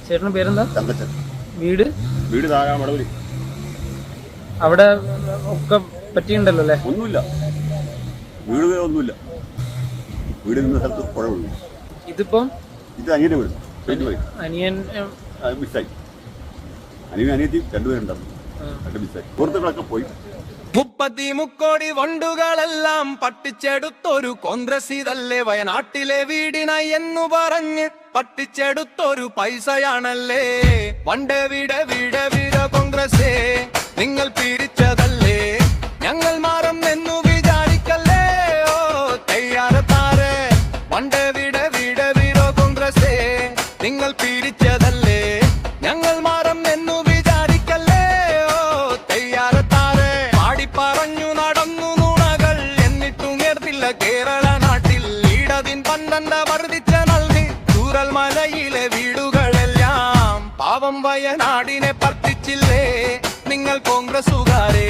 ചേട്ടന്റെ പേരെന്താ? തങ്കച്ചൻ. വീട് വീട് താഴെ മടവൂര്. അവിടെ ഒക്കെ പറ്റിയുണ്ടല്ലോ അല്ലേ? ഒന്നുമില്ല, വീട് ഒന്നുമില്ല. വീട് നിന്ന സ്ഥലത്ത് പുഴയുള്ളൂ. ഇതിപ്പം ഇത് അനിയന്റെ വീട്. അനിയൻ മിസ്സായി. അനിയൻ അനിയത്തി രണ്ടുപേരുണ്ടായിരുന്നു. രണ്ട് മിസ്സായി. സുഹൃത്തുക്കളൊക്കെ പോയി. 30 കോടി വണ്ടുകളെല്ലാം പട്ടിച്ചെടുത്തൊരു കോൺഗ്രസ് ഇതല്ലേ വയനാട്ടിലെ വീടിനായി എന്നു പറഞ്ഞ് പട്ടിച്ചെടുത്തൊരു പൈസയാണല്ലേ വണ്ടേ വിട വിട വിട കോൺഗ്രസേ നിങ്ങൾ പിരിച്ചതല്ലേ ഞങ്ങൾ മാറും എന്നു വിചാരിക്കല്ലേ ഓ തയ്യാറത്താറ് വണ്ടേ വിട വിട വിട കോൺഗ്രസേ നിങ്ങൾ പിരിച്ചതല്ലേ ഞങ്ങൾ മാറും എന്നു വിചാരിക്കല്ലേ ഓ തയ്യാറത്താറ് പറഞ്ഞു നടന്നു നുണകൾ എന്നിട്ടുയർത്തില്ല കേരള നാട്ടിൽ ഇടതിൻ 12 വർദ്ധിച്ച നൽകി ചൂരൽ മലയിലെ വീടുകളെല്ലാം പാവം വയനാടിനെ പറ്റിച്ചില്ലേ നിങ്ങൾ കോൺഗ്രസുകാരെ.